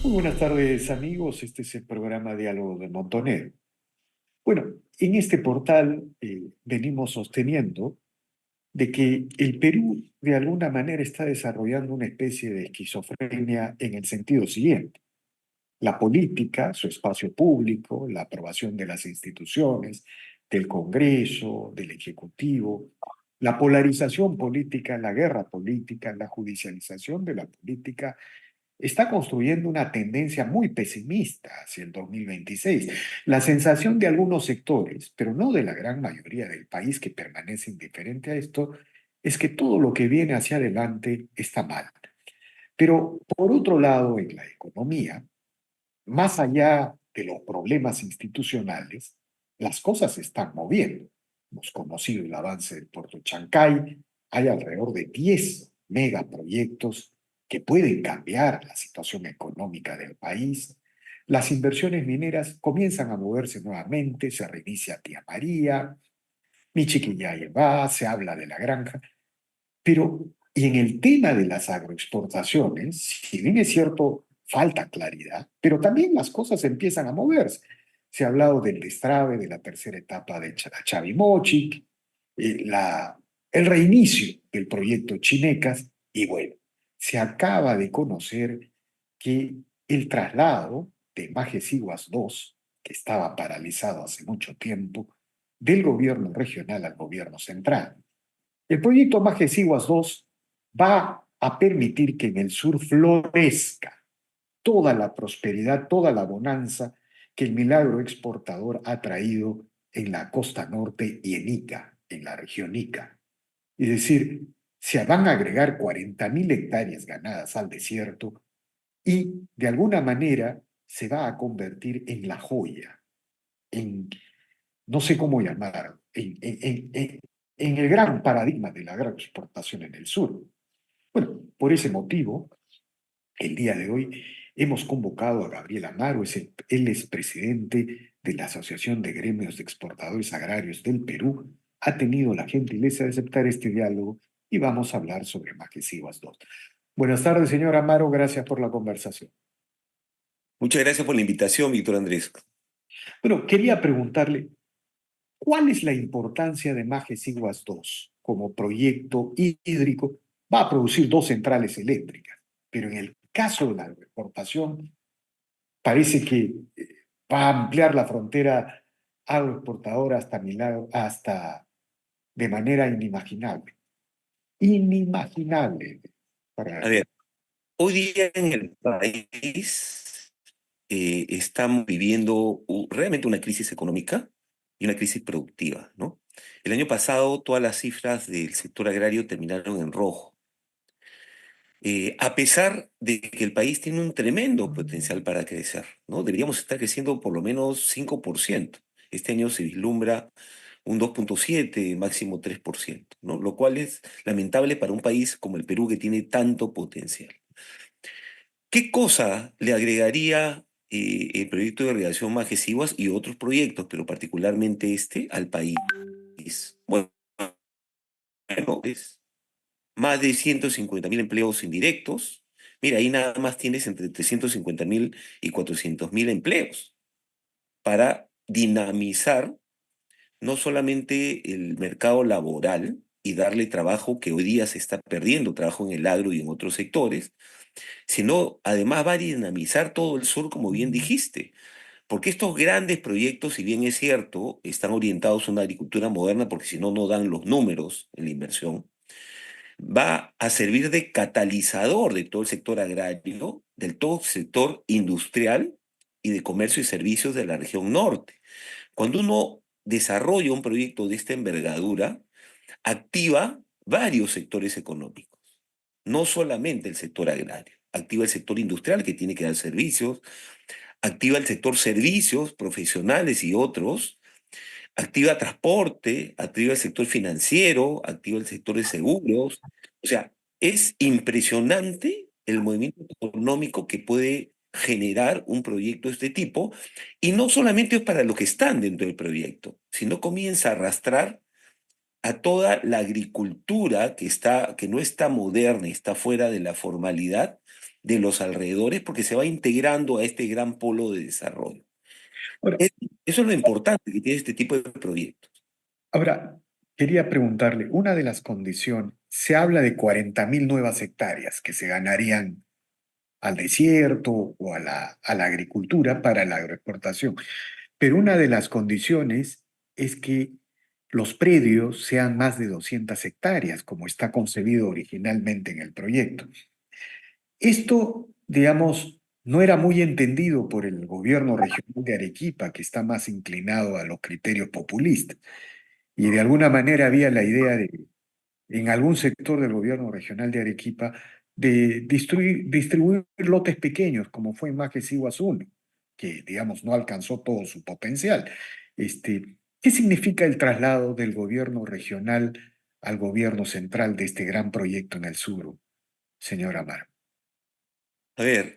Muy buenas tardes, amigos. Este es el programa Diálogo de Montonero. Bueno, en este portal venimos sosteniendo de que el Perú de alguna manera está desarrollando una especie de esquizofrenia en el sentido siguiente. La política, su espacio público, la aprobación de las instituciones, del Congreso, del Ejecutivo, la polarización política, la guerra política, la judicialización de la política está construyendo una tendencia muy pesimista hacia el 2026. La sensación de algunos sectores, pero no de la gran mayoría del país que permanece indiferente a esto, es que todo lo que viene hacia adelante está mal. Pero por otro lado, en la economía, más allá de los problemas institucionales, las cosas se están moviendo. Hemos conocido el avance del puerto de Chancay, hay alrededor de 10 megaproyectos que pueden cambiar la situación económica del país. Las inversiones mineras comienzan a moverse nuevamente, se reinicia Tía María, Michiquillay va, se habla de la granja, pero y en el tema de las agroexportaciones, si bien es cierto, falta claridad, pero también las cosas empiezan a moverse. Se ha hablado del destrave de la tercera etapa de Chavimochic, el reinicio del proyecto Chinecas, y bueno, se acaba de conocer que el traslado de Majes II, que estaba paralizado hace mucho tiempo, del gobierno regional al gobierno central. El proyecto Majes II va a permitir que en el sur florezca toda la prosperidad, toda la bonanza que el milagro exportador ha traído en la costa norte y en Ica, en la región Ica. Es decir, se van a agregar 40.000 hectáreas ganadas al desierto y de alguna manera se va a convertir en la joya, en no sé cómo llamar, en el gran paradigma de la agroexportación en el sur. Bueno, por ese motivo, el día de hoy hemos convocado a Gabriel Amaro, él es presidente de la Asociación de Gremios de Exportadores Agrarios del Perú, ha tenido la gentileza de aceptar este diálogo y vamos a hablar sobre Maquisiguas 2. Buenas tardes, señor Amaro, gracias por la conversación. Muchas gracias por la invitación, Víctor Andrés. Bueno, quería preguntarle, ¿cuál es la importancia de Majes Iguas 2 como proyecto hídrico? Va a producir dos centrales eléctricas, pero en el caso de la agroexportación, parece que va a ampliar la frontera agroexportadora hasta de manera inimaginable. Inimaginable. A Para, ver, hoy día en el país estamos viviendo realmente una crisis económica y una crisis productiva, ¿no? El año pasado todas las cifras del sector agrario terminaron en rojo, a pesar de que el país tiene un tremendo potencial para crecer, ¿no? Deberíamos estar creciendo por lo menos 5%. Este año se vislumbra un 2,7, máximo 3%, ¿no? Lo cual es lamentable para un país como el Perú que tiene tanto potencial. ¿Qué cosa le agregaría el proyecto de irrigación Majes y otros proyectos, pero particularmente este, al país? Bueno, es más de 150.000 empleos indirectos. Mira, ahí nada más tienes entre 350.000 y 400.000 empleos para dinamizar no solamente el mercado laboral y darle trabajo que hoy día se está perdiendo, trabajo en el agro y en otros sectores, sino además va a dinamizar todo el sur, como bien dijiste, porque estos grandes proyectos, si bien es cierto, están orientados a una agricultura moderna, porque si no, no dan los números en la inversión, va a servir de catalizador de todo el sector agrario, del todo sector industrial y de comercio y servicios de la región norte. Cuando uno desarrolla un proyecto de esta envergadura, activa varios sectores económicos, no solamente el sector agrario. Activa el sector industrial que tiene que dar servicios, activa el sector servicios profesionales y otros, activa transporte, activa el sector financiero, activa el sector de seguros. O sea, es impresionante el movimiento económico que puede generar un proyecto de este tipo, y no solamente es para los que están dentro del proyecto, sino comienza a arrastrar a toda la agricultura que no está moderna y está fuera de la formalidad de los alrededores porque se va integrando a este gran polo de desarrollo. Ahora, Es- Eso es lo importante que tiene este tipo de proyectos. ahora, quería preguntarle, una de las condiciones, se habla de 40.000 nuevas hectáreas que se ganarían al desierto o a la agricultura para la agroexportación. Pero una de las condiciones es que los predios sean más de 200 hectáreas, como está concebido originalmente en el proyecto. Esto, digamos, no era muy entendido por el gobierno regional de Arequipa, que está más inclinado a los criterios populistas. Y de alguna manera había la idea de, en algún sector del gobierno regional de Arequipa, de distribuir lotes pequeños, como fue en Majes Iguazú, que, digamos, no alcanzó todo su potencial. ¿Qué significa el traslado del gobierno regional al gobierno central de este gran proyecto en el sur, señor Amar? A ver,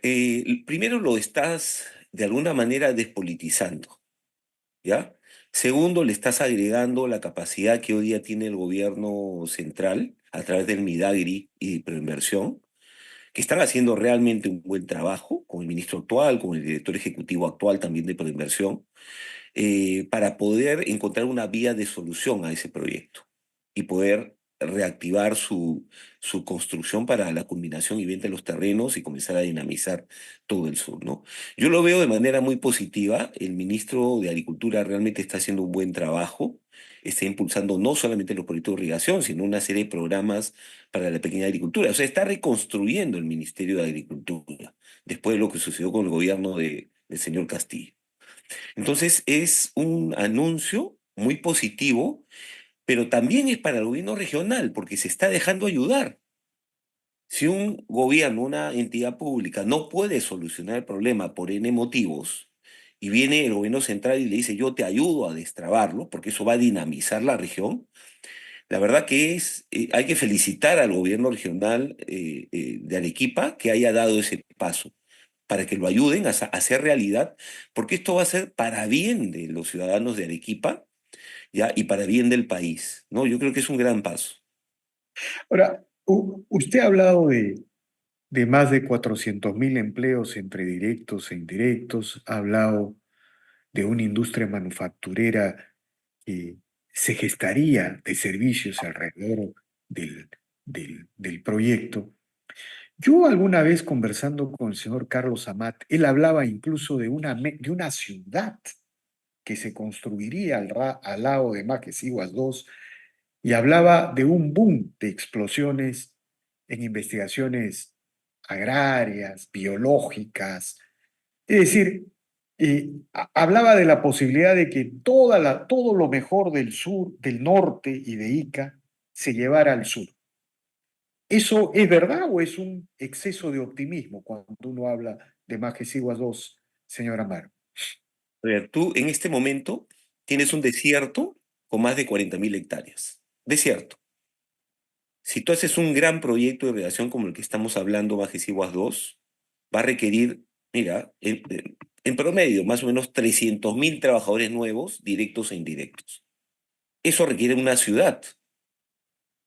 primero lo estás de alguna manera despolitizando, ¿ya? Segundo, le estás agregando la capacidad que hoy día tiene el gobierno central a través del Midagri y Proinversión, que están haciendo realmente un buen trabajo con el ministro actual, con el director ejecutivo actual también de Proinversión, para poder encontrar una vía de solución a ese proyecto y poder reactivar su construcción para la culminación y venta de los terrenos y comenzar a dinamizar todo el sur, ¿no? Yo lo veo de manera muy positiva. El ministro de Agricultura realmente está haciendo un buen trabajo. Está impulsando no solamente los proyectos de irrigación, sino una serie de programas para la pequeña agricultura. O sea, está reconstruyendo el Ministerio de Agricultura después de lo que sucedió con el gobierno del señor Castillo. Entonces es un anuncio muy positivo, pero también es para el gobierno regional, porque se está dejando ayudar. Si un gobierno, una entidad pública no puede solucionar el problema por N motivos, y viene el gobierno central y le dice yo te ayudo a destrabarlo, porque eso va a dinamizar la región, la verdad que hay que felicitar al gobierno regional de Arequipa que haya dado ese paso para que lo ayuden a hacer realidad, porque esto va a ser para bien de los ciudadanos de Arequipa, ¿ya? Y para bien del país, ¿no? Yo creo que es un gran paso. Ahora, usted ha hablado de más de 400.000 empleos entre directos e indirectos, ha hablado de una industria manufacturera que se gestaría de servicios alrededor del proyecto. Yo alguna vez conversando con el señor Carlos Amat, él hablaba incluso de una ciudad que se construiría al lado de Maquesiguas 2 y hablaba de un boom de explosiones en investigaciones agrarias, biológicas. Es decir, hablaba de la posibilidad de que todo lo mejor del sur, del norte y de Ica se llevara al sur. ¿Eso es verdad o es un exceso de optimismo cuando uno habla de Majesiguas 2, señora Amaro? A ver, tú en este momento tienes un desierto con más de 40.000 hectáreas. Desierto. Si tú haces un gran proyecto de irrigación como el que estamos hablando, Bajesiguas 2, va a requerir, mira, en promedio, más o menos 300.000 trabajadores nuevos, directos e indirectos. Eso requiere una ciudad.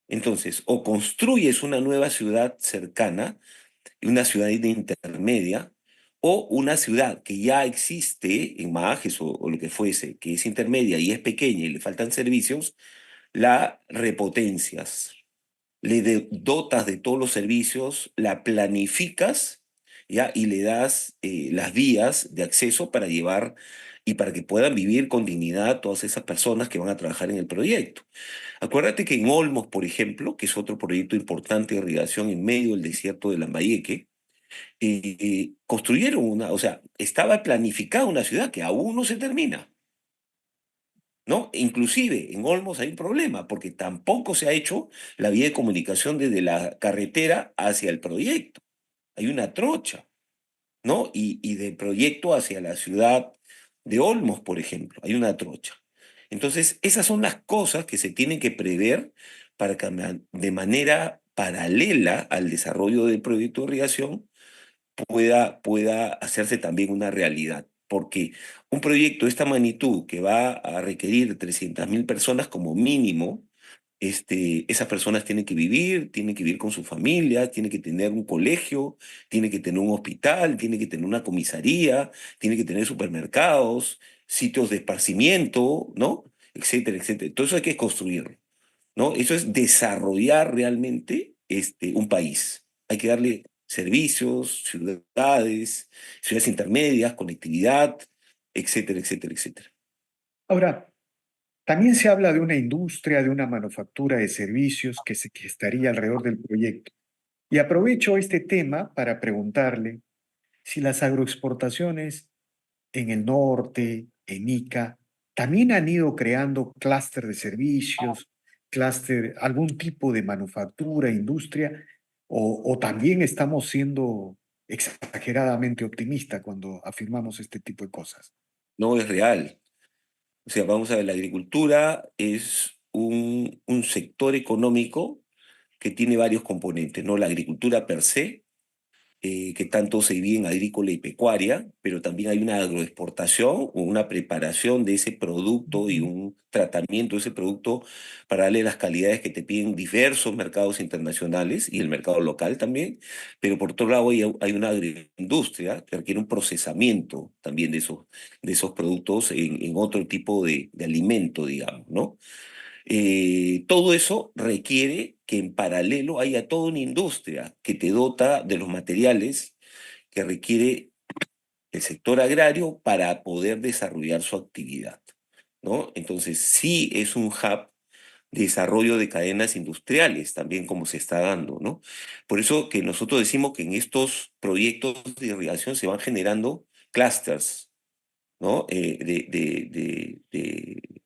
Entonces, o construyes una nueva ciudad cercana, una ciudad intermedia, o una ciudad que ya existe en Majes o lo que fuese, que es intermedia y es pequeña y le faltan servicios, la repotencias, dotas de todos los servicios, la planificas, ¿ya? Y le das las vías de acceso para llevar y para que puedan vivir con dignidad todas esas personas que van a trabajar en el proyecto. Acuérdate que en Olmos, por ejemplo, que es otro proyecto importante de irrigación en medio del desierto de Lambayeque, construyeron o sea, estaba planificada una ciudad que aún no se termina, ¿no? Inclusive en Olmos hay un problema, porque tampoco se ha hecho la vía de comunicación desde la carretera hacia el proyecto. Hay una trocha, ¿no? Y del proyecto hacia la ciudad de Olmos, por ejemplo, hay una trocha. Entonces, esas son las cosas que se tienen que prever para que de manera paralela al desarrollo del proyecto de irrigación pueda hacerse también una realidad. Porque un proyecto de esta magnitud que va a requerir 300.000 personas como mínimo, esas personas tienen que vivir con su familia, tienen que tener un colegio, tienen que tener un hospital, tienen que tener una comisaría, tienen que tener supermercados, sitios de esparcimiento, ¿no? Etcétera, etcétera. Todo eso hay que construirlo, ¿no? Eso es desarrollar realmente un país. Hay que darle servicios, ciudades intermedias, conectividad, etcétera, etcétera, etcétera. Ahora, también se habla de una industria, de una manufactura de servicios que estaría alrededor del proyecto. Y aprovecho este tema para preguntarle si las agroexportaciones en el norte, en Ica, también han ido creando clúster de servicios, clúster, algún tipo de manufactura, industria, o también estamos siendo exageradamente optimistas cuando afirmamos este tipo de cosas. No es real. O sea, vamos a ver, la agricultura es un sector económico que tiene varios componentes, ¿no? La agricultura per se, que tanto se divide en agrícola y pecuaria, pero también hay una agroexportación o una preparación de ese producto y un tratamiento de ese producto para darle las calidades que te piden diversos mercados internacionales y el mercado local también, pero por otro lado hay una agroindustria que requiere un procesamiento también de esos productos en otro tipo de alimento, digamos, ¿no? Todo eso requiere que en paralelo haya toda una industria que te dota de los materiales que requiere el sector agrario para poder desarrollar su actividad, ¿no? Entonces, sí es un hub de desarrollo de cadenas industriales, también como se está dando, ¿no? Por eso que nosotros decimos que en estos proyectos de irrigación se van generando clusters, ¿no? De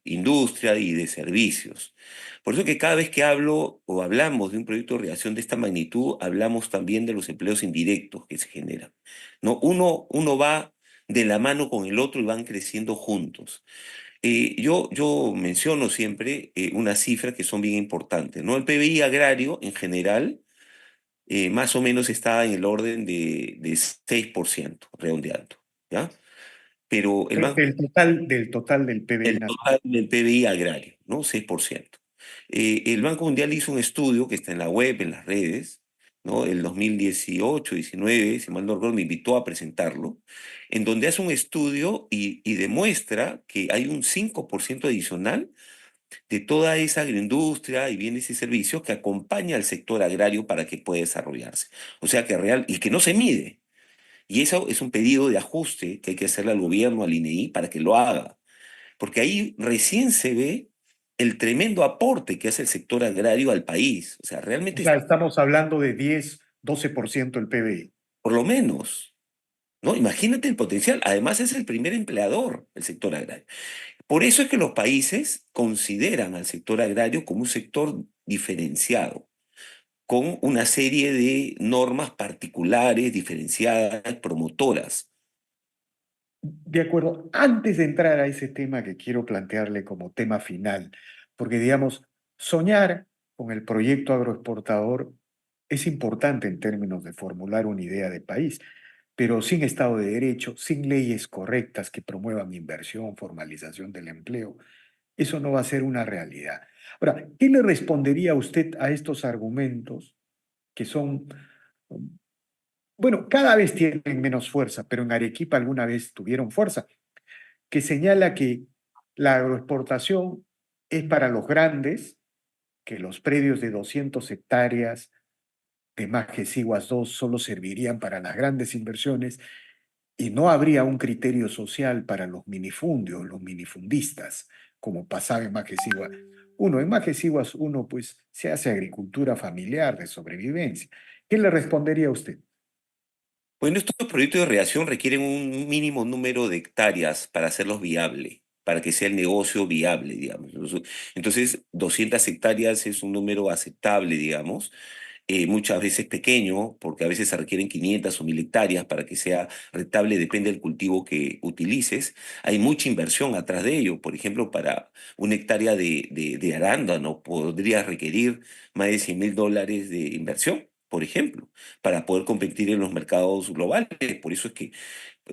industria y de servicios. Por eso que cada vez que hablo o hablamos de un proyecto de irrigación de esta magnitud, hablamos también de los empleos indirectos que se generan, ¿no? Uno va de la mano con el otro y van creciendo juntos. Yo menciono siempre unas cifras que son bien importantes, ¿no? El PBI agrario en general más o menos está en el orden de 6%, redondeando, ¿ya? Pero el Banco Del total del PBI el nacional. total del PBI agrario, ¿no? 6%. El Banco Mundial hizo un estudio que está en la web, en las redes, ¿no? El 2018, 19, si mal no recuerdo, me invitó a presentarlo, en donde hace un estudio y demuestra que hay un 5% adicional de toda esa agroindustria y bienes y servicios que acompaña al sector agrario para que pueda desarrollarse. O sea que real, y que no se mide. Y eso es un pedido de ajuste que hay que hacerle al gobierno, al INEI, para que lo haga porque ahí recién se ve el tremendo aporte que hace el sector agrario al país. O sea, O realmente sea, estamos hablando de 10, 12% del PBI. por lo menos, ¿no? Imagínate el potencial. Además es el primer empleador, el sector agrario. Por eso es que los países consideran al sector agrario como un sector diferenciado, con una serie de normas particulares, diferenciadas, promotoras. De acuerdo, antes de entrar a ese tema que quiero plantearle como tema final, porque digamos, soñar con el proyecto agroexportador es importante en términos de formular una idea de país, pero sin Estado de Derecho, sin leyes correctas que promuevan inversión, formalización del empleo, eso no va a ser una realidad. Ahora, ¿qué le respondería usted a estos argumentos que son, bueno, cada vez tienen menos fuerza, pero en Arequipa alguna vez tuvieron fuerza, que señala que la agroexportación es para los grandes, que los predios de 200 hectáreas de Majesiguas 2 solo servirían para las grandes inversiones y no habría un criterio social para los minifundios, los minifundistas, como pasaba en Majesiguas 1. En Majesiguas 1, pues, se hace agricultura familiar de sobrevivencia. ¿Qué le respondería a usted? Bueno, estos proyectos de reacción requieren un mínimo número de hectáreas para hacerlos viable, para que sea el negocio viable, digamos. Entonces, 200 hectáreas es un número aceptable, digamos, muchas veces pequeño, porque a veces se requieren 500 o 1000 hectáreas para que sea rentable, depende del cultivo que utilices. Hay mucha inversión atrás de ello. Por ejemplo, para una hectárea de arándano podría requerir más de $100.000 de inversión. por ejemplo, para poder competir en los mercados globales. Por eso es que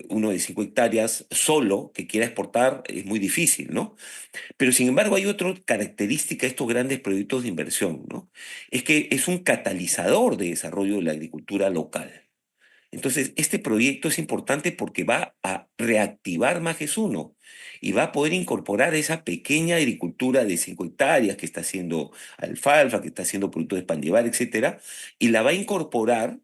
uno de 5 hectáreas solo que quiera exportar es muy difícil, ¿no? Pero sin embargo hay otra característica de estos grandes proyectos de inversión, ¿no? Es que es un catalizador de desarrollo de la agricultura local. Entonces, este proyecto es importante porque va a reactivar Majes 1 y va a poder incorporar esa pequeña agricultura de 5 hectáreas que está haciendo alfalfa, que está haciendo productos de pan llevar, etcétera, y la va a incorporar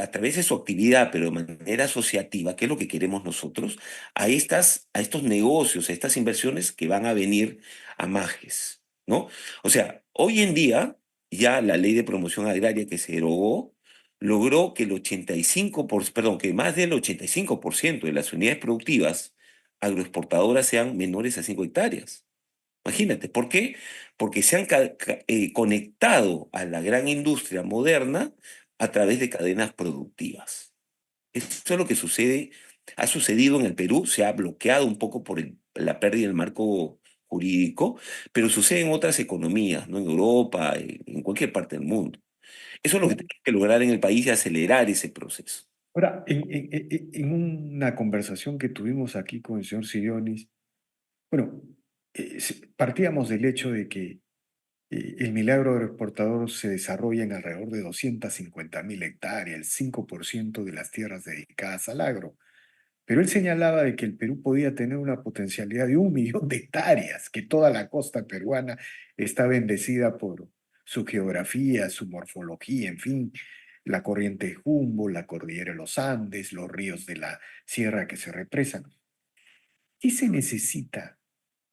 a través de su actividad, pero de manera asociativa, que es lo que queremos nosotros, a estos negocios, a estas inversiones que van a venir a Majes, ¿no? O sea, hoy en día, ya la ley de promoción agraria que se derogó, logró que que más del 85% de las unidades productivas agroexportadoras sean menores a 5 hectáreas. Imagínate, ¿por qué? Porque se han conectado a la gran industria moderna a través de cadenas productivas. Eso es lo que sucede, ha sucedido en el Perú, se ha bloqueado un poco por la pérdida del marco jurídico, pero sucede en otras economías, ¿no? En Europa, en cualquier parte del mundo. Eso es lo que tenemos que lograr en el país y acelerar ese proceso. Ahora, en una conversación que tuvimos aquí con el señor Sillonis, bueno, partíamos del hecho de que el milagro agroexportador se desarrolla en alrededor de 250.000 hectáreas, el 5% de las tierras dedicadas al agro. Pero él señalaba de que el Perú podía tener una potencialidad de 1 millón de hectáreas, que toda la costa peruana está bendecida por su geografía, su morfología, en fin, la corriente Humboldt, la cordillera de los Andes, los ríos de la sierra que se represan. ¿Qué se necesita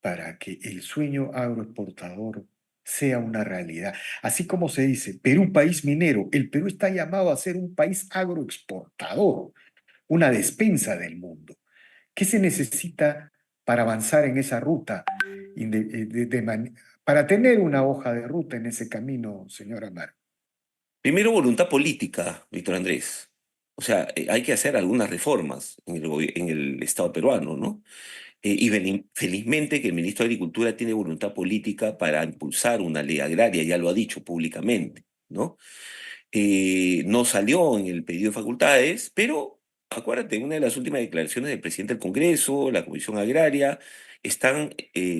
para que el sueño agroexportador sea una realidad? Así como se dice, Perú, país minero, el Perú está llamado a ser un país agroexportador, una despensa del mundo. ¿Qué se necesita para avanzar en esa ruta? Para tener una hoja de ruta en ese camino, señor Amar. Primero, voluntad política, Víctor Andrés. O sea, hay que hacer algunas reformas en el Estado peruano, ¿no? Felizmente que el ministro de Agricultura tiene voluntad política para impulsar una ley agraria, ya lo ha dicho públicamente, ¿no? No salió en el pedido de facultades, pero acuérdate, una de las últimas declaraciones del presidente del Congreso, la Comisión Agraria, están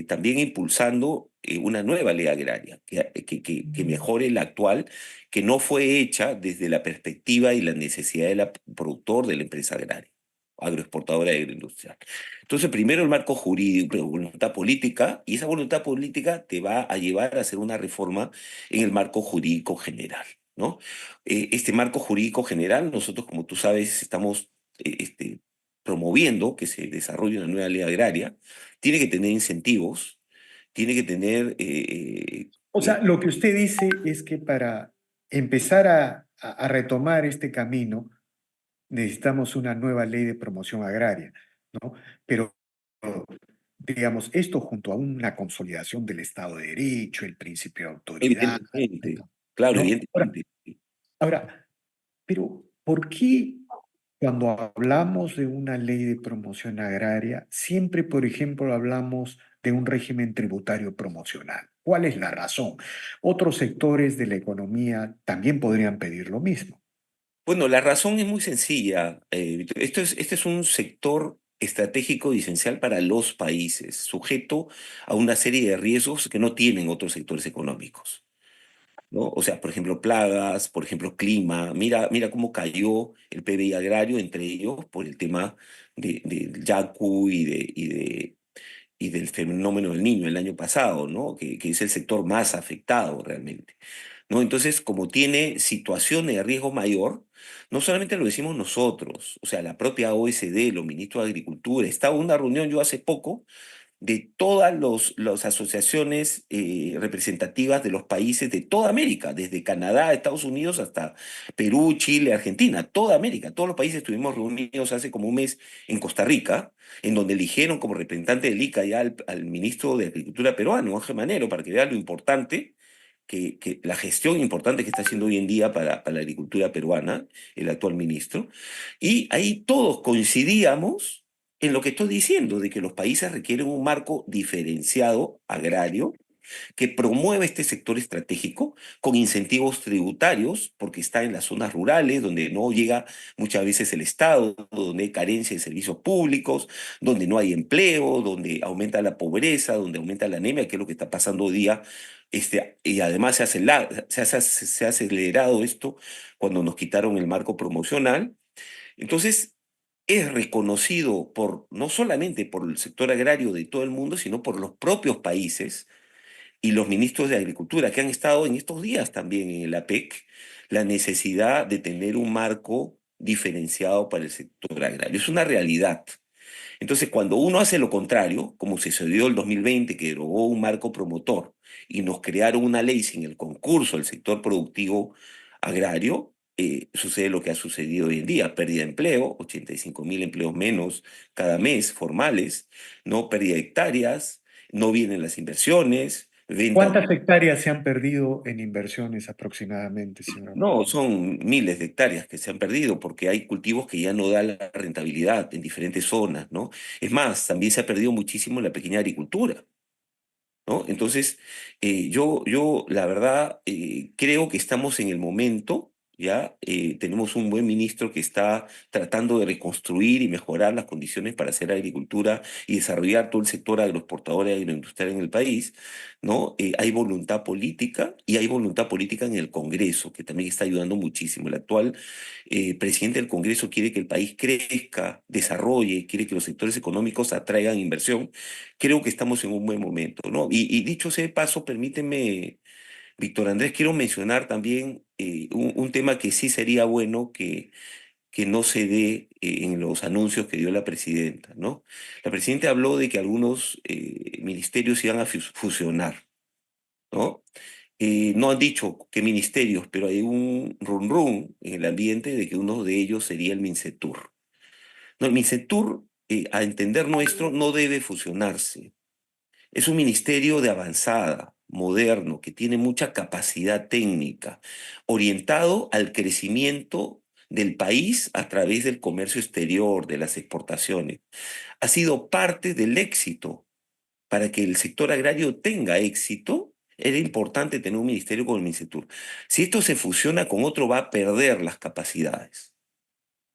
también impulsando una nueva ley agraria que mejore la actual, que no fue hecha desde la perspectiva y la necesidad del productor de la empresa agraria, agroexportadora y agroindustrial. Entonces, primero el marco jurídico, voluntad política, y esa voluntad política te va a llevar a hacer una reforma en el marco jurídico general, ¿no? Este marco jurídico general, nosotros, como tú sabes, estamos promoviendo que se desarrolle una nueva ley agraria, tiene que tener incentivos, tiene que tener... O sea, lo que usted dice es que para empezar a retomar este camino necesitamos una nueva ley de promoción agraria, ¿no? Pero, digamos, esto junto a una consolidación del Estado de Derecho, el principio de autoridad, evidentemente, claro, ¿no? evidentemente. Ahora, pero ¿por qué cuando hablamos de una ley de promoción agraria, siempre, por ejemplo, hablamos de un régimen tributario promocional? ¿Cuál es la razón? Otros sectores de la economía también podrían pedir lo mismo. Bueno, la razón es muy sencilla, Víctor. Este es un sector estratégico y esencial para los países, sujeto a una serie de riesgos que no tienen otros sectores económicos, ¿no? O sea, por ejemplo, plagas, por ejemplo, clima. Mira cómo cayó el PBI agrario, entre ellos, por el tema del Yaku y del fenómeno del Niño el año pasado, ¿no? Que es el sector más afectado realmente, ¿no? Entonces, como tiene situaciones de riesgo mayor, no solamente lo decimos nosotros, o sea, la propia OSD, los ministros de Agricultura, estaba en una reunión yo hace poco de todas las asociaciones representativas de los países de toda América, desde Canadá, Estados Unidos hasta Perú, Chile, Argentina, toda América. Todos los países estuvimos reunidos hace como un mes en Costa Rica, en donde eligieron como representante del ICA ya al ministro de Agricultura peruano, Ángel Manero, para que vea lo importante la gestión importante que está haciendo hoy en día para la agricultura peruana, el actual ministro, y ahí todos coincidíamos en lo que estoy diciendo, de que los países requieren un marco diferenciado agrario que promueva este sector estratégico con incentivos tributarios, porque está en las zonas rurales, donde no llega muchas veces el Estado, donde hay carencia de servicios públicos, donde no hay empleo, donde aumenta la pobreza, donde aumenta la anemia, que es lo que está pasando hoy día. Y además se ha acelerado esto cuando nos quitaron el marco promocional. Entonces, es reconocido por, no solamente por el sector agrario de todo el mundo, sino por los propios países y los ministros de Agricultura que han estado en estos días también en el APEC, la necesidad de tener un marco diferenciado para el sector agrario. Es una realidad. Entonces, cuando uno hace lo contrario, como sucedió el 2020, que derogó un marco promotor y nos crearon una ley sin el concurso del sector productivo agrario, sucede lo que ha sucedido hoy en día: pérdida de empleo, 85.000 empleos menos cada mes formales, no pérdida de hectáreas, no vienen las inversiones, venta. ¿Cuántas hectáreas se han perdido en inversiones aproximadamente, señora Amaro? No, son miles de hectáreas que se han perdido porque hay cultivos que ya no dan la rentabilidad en diferentes zonas, ¿no? Es más, también se ha perdido muchísimo la pequeña agricultura, ¿no? Entonces, yo la verdad, creo que estamos en el momento, ¿ya? Tenemos un buen ministro que está tratando de reconstruir y mejorar las condiciones para hacer agricultura y desarrollar todo el sector agroexportador y agroindustrial en el país, ¿no? Hay voluntad política y hay voluntad política en el Congreso, que también está ayudando muchísimo. El actual presidente del Congreso quiere que el país crezca, desarrolle, quiere que los sectores económicos atraigan inversión. Creo que estamos en un buen momento, ¿no? Y dicho sea de paso, permíteme, Víctor Andrés, quiero mencionar también un tema que sí sería bueno que no se dé en los anuncios que dio la presidenta, ¿no? La presidenta habló de que algunos ministerios iban a fusionar, ¿no? No han dicho qué ministerios, pero hay un run run en el ambiente de que uno de ellos sería el MINCETUR. No, el MINCETUR, a entender nuestro, no debe fusionarse. Es un ministerio de avanzada, moderno, que tiene mucha capacidad técnica, orientado al crecimiento del país a través del comercio exterior, de las exportaciones. Ha sido parte del éxito. Para que el sector agrario tenga éxito, era importante tener un ministerio como el MINCETUR. Si esto se fusiona con otro, va a perder las capacidades,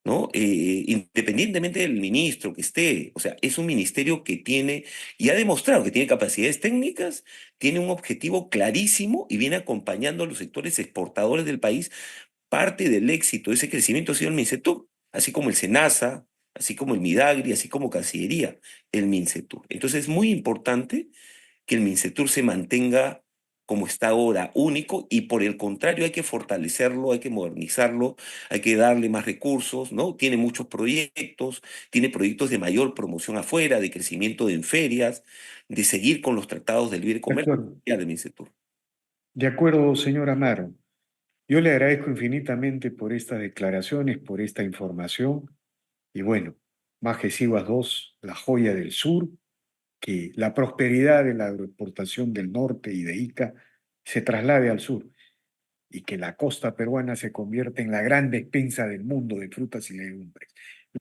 ¿no? Independientemente del ministro que esté, o sea, es un ministerio que tiene, y ha demostrado que tiene capacidades técnicas, tiene un objetivo clarísimo y viene acompañando a los sectores exportadores del país. Parte del éxito de ese crecimiento ha sido el MINCETUR, así como el SENASA, así como el MIDAGRI, así como Cancillería, el MINCETUR. Entonces es muy importante que el MINCETUR se mantenga como está ahora, único, y por el contrario hay que fortalecerlo, hay que modernizarlo, hay que darle más recursos, ¿no? Tiene muchos proyectos, tiene proyectos de mayor promoción afuera, de crecimiento en ferias, de seguir con los tratados del libre De comercio, acuerdo. ya de MINCETUR. De acuerdo, señor Amaro. Yo le agradezco infinitamente por estas declaraciones, por esta información. Y bueno, Majesiguas 2, la joya del sur, que la prosperidad de la agroexportación del norte y de Ica se traslade al sur y que la costa peruana se convierta en la gran despensa del mundo de frutas y legumbres.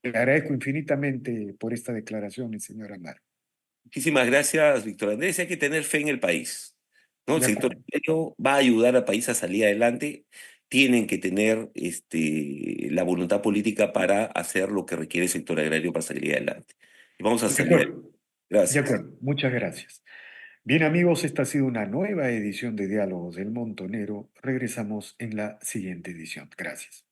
Le agradezco infinitamente por estas declaraciones, señor Amaro. Muchísimas gracias, Víctor Andrés. Hay que tener fe en el país, ¿no? El De sector acuerdo. agrario va a ayudar al país a salir adelante. Tienen que tener la voluntad política para hacer lo que requiere el sector agrario para salir adelante. Y vamos a De salir adelante. acuerdo. De Gracias. acuerdo. Muchas gracias. Bien, amigos, esta ha sido una nueva edición de Diálogos del Montonero. Regresamos en la siguiente edición. Gracias.